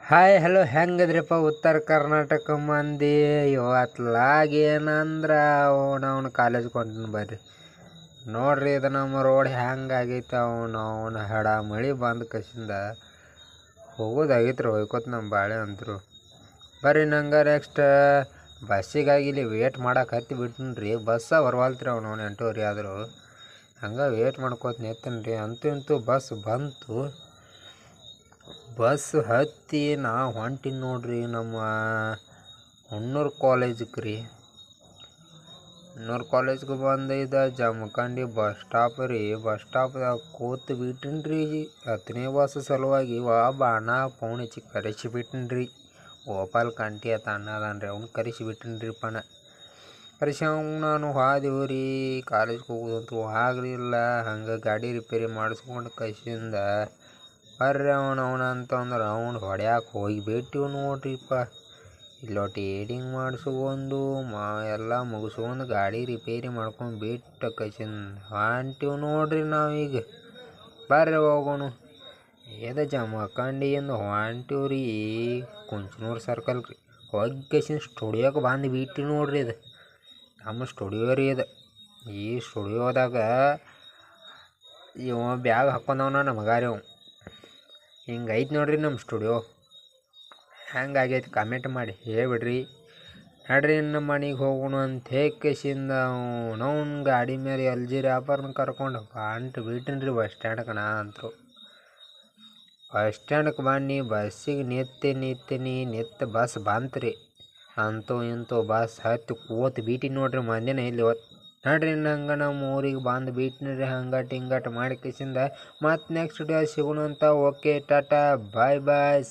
Hi hello ಹೆಂಗದ್ರಿಪ್ಪ ಉತ್ತರ ಕರ್ನಾಟಕ ಮಂದಿ ಇವತ್ಲಾಗ ಏನಂದ್ರೆ ಅವನು ಕಾಲೇಜ್ಗೆ ಹೊಂಟನು ಬರ್ರಿ. ನೋಡ್ರಿ ಇದು ನಮ್ಮ ರೋಡ್ ಹೆಂಗಾಗೈತೆ. ಅವನು ಹೆಡ ಮಳೆ ಬಂದು ಕಸಿಂದ ಹೋಗೋದಾಗೈತ್ರಿ ಹೋಯ್ಕೋತ ನಮ್ಮ ಬಾಳೆ ಅಂತರು. ಬರ್ರಿ ನಂಗೆ ನೆಕ್ಸ್ಟ್ ಬಸ್ಸಿಗಾಗಿ ಇಲ್ಲಿ ವೇಟ್ ಮಾಡಕ್ಕೆ ಹತ್ತಿ ಬಿಟ್ಟನ್ರಿ. ಬಸ್ಸ ಬರವಲ್ತ್ರಿ ಅವನು 8:30 ಆದರೂ ಹಂಗೆ ವೇಟ್ ಮಾಡ್ಕೋತ ನಿಂತೇನೆ ರೀ. ಅಂತೂ ಇಂತೂ ಬಸ್ ಬಂತು. ಬಸ್ ಹತ್ತಿ ನಾ ಹೊಂಟಿನಿ ನೋಡ್ರಿ ನಮ್ಮ ಹುಣ್ಣೂರು ಕಾಲೇಜಿಗೆ ರೀ. ಹುಣ್ಣೂರು ಕಾಲೇಜ್ಗೆ ಬಂದು ಜಮಖಂಡಿ ಬಸ್ ಸ್ಟಾಪ್ ರೀ. ಬಸ್ ಸ್ಟಾಪ್ದಾಗ ಕೂತು ಬಿಟ್ಟಿನಿ ರೀ. 10ನೇ ಬಸ್ ಸಲುವಾಗಿ ಬಾಣ ಪೌನ್ ಹಚ್ಚಿ ಕರೆಸಿ ಬಿಟ್ಟಿನಿ ರೀ. ಗೋಪಾಲ್ ಕಂಟಿ ಅಂತ ಅನ್ನೋದನ್ರಿ, ಅವ್ನು ಕರೆಸಿ ಬಿಟ್ಟಿನಿ ರೀ ಪಣ. ಕರೆಸಿ ನಾನು ಹೋದೆವು ರೀ. ಕಾಲೇಜ್ಗೆ ಹೋಗೋದಂತೂ ಆಗಲಿಲ್ಲ. ಹಂಗೆ ಗಾಡಿ ರಿಪೇರಿ ಮಾಡಿಸ್ಕೊಂಡು ಕಸಿಂದ ಬರ್ರಿ ಅವನಂತಂದ್ರೆ ಅವ್ನು ಹೊಡ್ಯಾಕೆ ಹೋಗಿಬಿಟ್ಟಿವು ನೋಡ್ರಿಪ್ಪ. ಇಲ್ಲೊಟ್ಟು ಏಡಿಂಗ್ ಮಾಡಿಸ್ಕೊಂಡು ಎಲ್ಲ ಮುಗಿಸ್ಕೊಂಡು ಗಾಡಿ ರಿಪೇರಿ ಮಾಡ್ಕೊಂಡು ಬಿಟ್ಟು ಕಸಿಂದ ಹೊಂಟಿವು ನೋಡ್ರಿ ನಾವೀಗ. ಬರ್ರಿ ಹೋಗೋಣ. ಜಮಖಂಡಿಯಿಂದ ಹೊಂಟಿವು ರೀ ಕುಂಚನೂರು ಸರ್ಕಲ್ ರೀ. ಹೋಗಿ ಕಸಿಂದ ಸ್ಟುಡಿಯೋಗೆ ಬಂದು ಬಿಟ್ಟು ನೋಡ್ರಿ. ಇದು ನಮ್ಮ ಸ್ಟುಡಿಯೋ ರೀ. ಇದು ಈ ಸ್ಟುಡಿಯೋದಾಗ ಇವ ಬ್ಯಾಗ್ ಹಾಕೊಂಡವನ ನಮಗಾರಿ ಅವ. ಹಿಂಗೈತೆ ನೋಡ್ರಿ ನಮ್ಮ ಸ್ಟುಡಿಯೋ. ಹೆಂಗಾಗೈತೆ ಕಾಮೆಂಟ್ ಮಾಡಿ ಹೇಳ್ಬಿಡ್ರಿ. ನಡ್ರಿ ನಮ್ಮ ಮನೆಗೆ ಹೋಗೋಣ ಅಂತ ಹೇಗಿಸಿಂದ ಅವ್ನು ಗಾಡಿ ಮೇಲೆ ಎಲ್ಜಿ ರ್ಯಾಪರ್ನ ಕರ್ಕೊಂಡು ಹೊಂಟು ಬಿಟ್ಟಿನಿ ರೀ ಬಸ್ ಸ್ಟ್ಯಾಂಡ್ಗೆ. ನಾ ಅಂತರು ಬಸ್ ಸ್ಟ್ಯಾಂಡ್ಗೆ ಬನ್ನಿ. ಬಸ್ಸಿಗೆ ನಿಂತು ಬಸ್ ಬಂತು ರೀ. ಅಂತೂ ಇಂತೂ ಬಸ್ ಹತ್ತಿ ಕೂತು ಬಿಟ್ಟಿನಿ ನೋಡ್ರಿ. ಮಂದಿನ ಇಲ್ಲಿ ನಡ್ರಿ ನಂಗೆ ನಮ್ಮ ಊರಿಗೆ ಬಂದು ಬಿಟ್ಟಿನಿ ರೀ. ಹಂಗಟ್ಟು ಹಿಂಗಟ್ಟು ಮಾಡಿ ಕಿಸಿಂದ ಮತ್ತು ನೆಕ್ಸ್ಟ್ ಡೇ ಸಿಗೋಣ ಅಂತ. ಓಕೆ ಟಾಟಾ ಬಾಯ್ ಬಾಯ್.